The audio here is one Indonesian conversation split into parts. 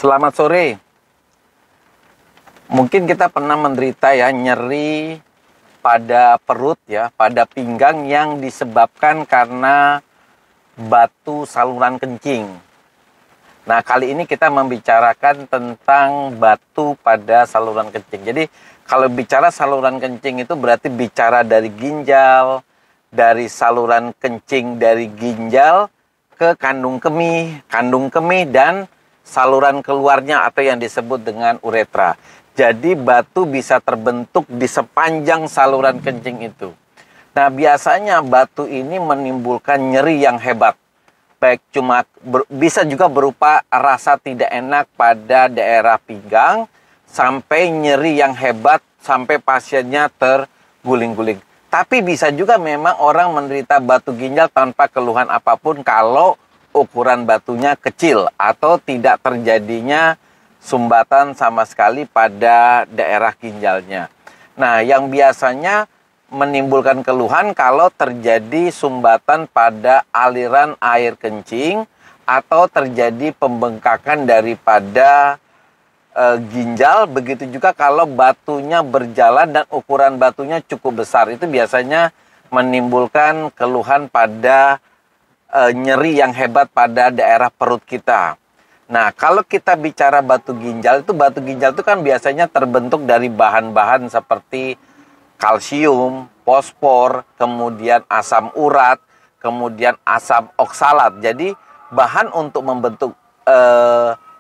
Selamat sore. Mungkin kita pernah menderita ya nyeri pada perut ya, pada pinggang yang disebabkan karena batu saluran kencing. Nah, kali ini kita membicarakan tentang batu pada saluran kencing. Jadi, kalau bicara saluran kencing itu berarti bicara dari ginjal, dari saluran kencing dari ginjal ke kandung kemih dan saluran keluarnya atau yang disebut dengan uretra. Jadi batu bisa terbentuk di sepanjang saluran kencing itu. Nah, biasanya batu ini menimbulkan nyeri yang hebat. Baik bisa juga berupa rasa tidak enak pada daerah pinggang sampai nyeri yang hebat sampai pasiennya terguling-guling. Tapi bisa juga memang orang menderita batu ginjal tanpa keluhan apapun kalau ukuran batunya kecil atau tidak terjadinya sumbatan sama sekali pada daerah ginjalnya. Nah, yang biasanya menimbulkan keluhan kalau terjadi sumbatan pada aliran air kencing atau terjadi pembengkakan daripada ginjal. Begitu juga kalau batunya berjalan dan ukuran batunya cukup besar, itu biasanya menimbulkan keluhan pada nyeri yang hebat pada daerah perut kita. Nah, kalau kita bicara batu ginjal itu kan biasanya terbentuk dari bahan-bahan seperti kalsium, fosfor, kemudian asam urat, kemudian asam oksalat. Jadi bahan untuk membentuk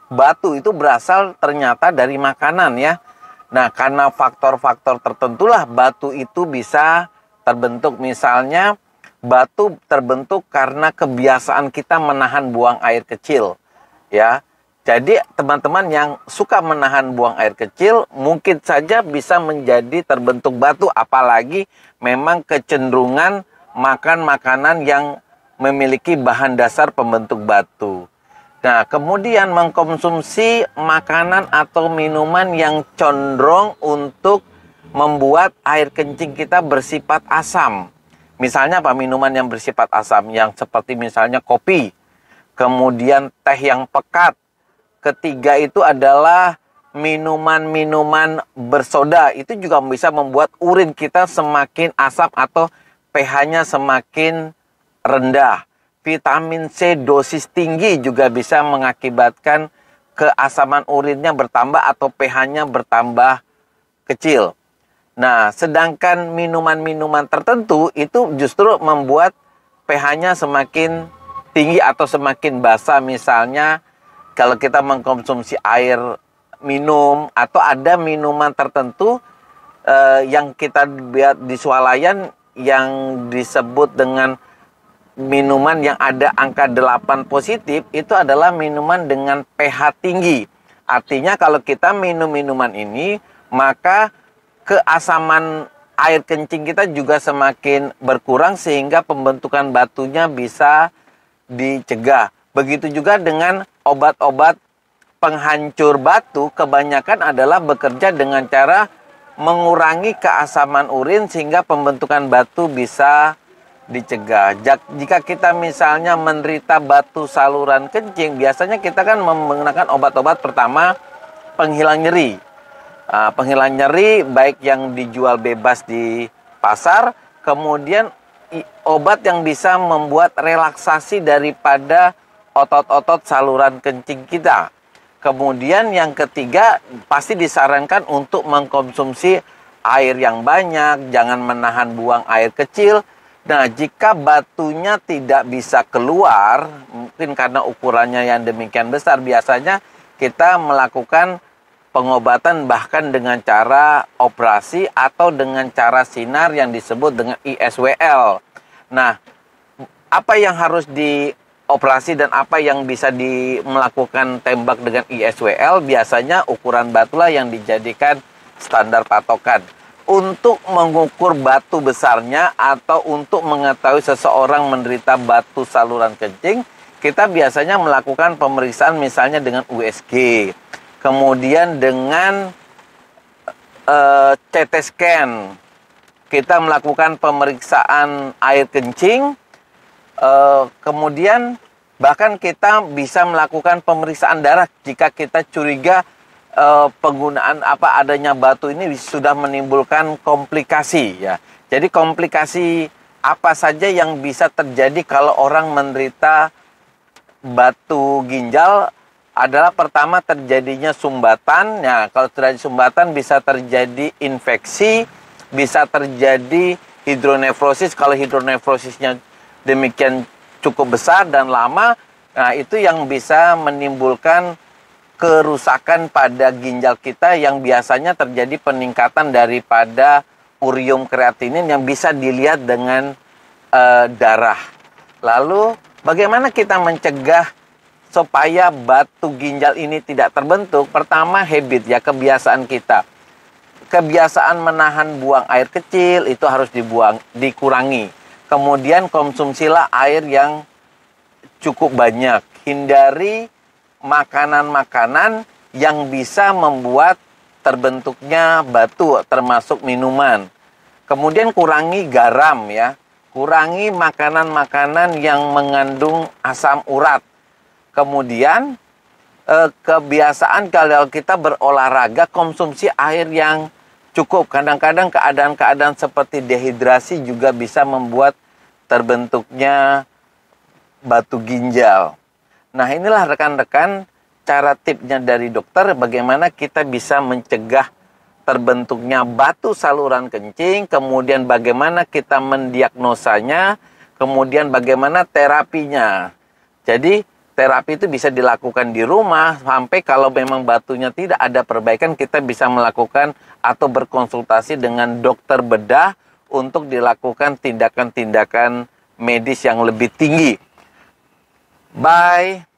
batu itu berasal ternyata dari makanan ya. Nah, karena faktor-faktor tertentulah batu itu bisa terbentuk. Misalnya batu terbentuk karena kebiasaan kita menahan buang air kecil, ya. Jadi teman-teman yang suka menahan buang air kecil mungkin saja bisa menjadi terbentuk batu, apalagi memang kecenderungan makan makanan yang memiliki bahan dasar pembentuk batu. Nah, kemudian mengkonsumsi makanan atau minuman yang condong untuk membuat air kencing kita bersifat asam. Misalnya apa? Minuman yang bersifat asam, yang seperti misalnya kopi, kemudian teh yang pekat. Ketiga itu adalah minuman-minuman bersoda. Itu juga bisa membuat urin kita semakin asam atau pH-nya semakin rendah. Vitamin C dosis tinggi juga bisa mengakibatkan keasaman urinnya bertambah atau pH-nya bertambah kecil. Nah, sedangkan minuman-minuman tertentu itu justru membuat pH-nya semakin tinggi atau semakin basa. Misalnya, kalau kita mengkonsumsi air minum atau ada minuman tertentu yang kita lihat di swalayan yang disebut dengan minuman yang ada angka 8 positif, itu adalah minuman dengan pH tinggi. Artinya kalau kita minum minuman ini, maka keasaman air kencing kita juga semakin berkurang sehingga pembentukan batunya bisa dicegah. Begitu juga dengan obat-obat penghancur batu, kebanyakan adalah bekerja dengan cara mengurangi keasaman urin sehingga pembentukan batu bisa dicegah. Jika kita misalnya menderita batu saluran kencing, biasanya kita kan menggunakan obat-obat pertama penghilang nyeri. Penghilang nyeri baik yang dijual bebas di pasar, kemudian obat yang bisa membuat relaksasi daripada otot-otot saluran kencing kita. Kemudian yang ketiga, pasti disarankan untuk mengkonsumsi air yang banyak, jangan menahan buang air kecil. Nah, jika batunya tidak bisa keluar, mungkin karena ukurannya yang demikian besar, biasanya kita melakukan pengobatan bahkan dengan cara operasi atau dengan cara sinar yang disebut dengan ISWL. Nah, apa yang harus dioperasi dan apa yang bisa melakukan tembak dengan ISWL, biasanya ukuran batulah yang dijadikan standar patokan. Untuk mengukur batu besarnya atau untuk mengetahui seseorang menderita batu saluran kencing, kita biasanya melakukan pemeriksaan misalnya dengan USG. Kemudian dengan CT scan, kita melakukan pemeriksaan air kencing, kemudian Bahkan kita bisa melakukan pemeriksaan darah jika kita curiga penggunaan adanya batu ini sudah menimbulkan komplikasi ya. Jadi komplikasi apa saja yang bisa terjadi kalau orang menderita batu ginjal adalah pertama terjadinya sumbatan. Ya, kalau terjadi sumbatan bisa terjadi infeksi, bisa terjadi hidronefrosis. Kalau hidronefrosisnya demikian cukup besar dan lama, nah itu yang bisa menimbulkan kerusakan pada ginjal kita yang biasanya terjadi peningkatan daripada urium kreatinin yang bisa dilihat dengan darah. Lalu bagaimana kita mencegah supaya batu ginjal ini tidak terbentuk? Pertama, habit ya, kebiasaan kita. Kebiasaan menahan buang air kecil itu harus dikurangi. Kemudian konsumsilah air yang cukup banyak. Hindari makanan-makanan yang bisa membuat terbentuknya batu, termasuk minuman. Kemudian kurangi garam ya. Kurangi makanan-makanan yang mengandung asam urat. Kemudian kebiasaan kalau kita berolahraga, konsumsi air yang cukup. Kadang-kadang keadaan-keadaan seperti dehidrasi juga bisa membuat terbentuknya batu ginjal. Nah, inilah rekan-rekan cara tipsnya dari dokter bagaimana kita bisa mencegah terbentuknya batu saluran kencing, kemudian bagaimana kita mendiagnosanya, kemudian bagaimana terapinya. Jadi terapi itu bisa dilakukan di rumah, sampai kalau memang batunya tidak ada perbaikan, kita bisa melakukan atau berkonsultasi dengan dokter bedah untuk dilakukan tindakan-tindakan medis yang lebih tinggi. Bye.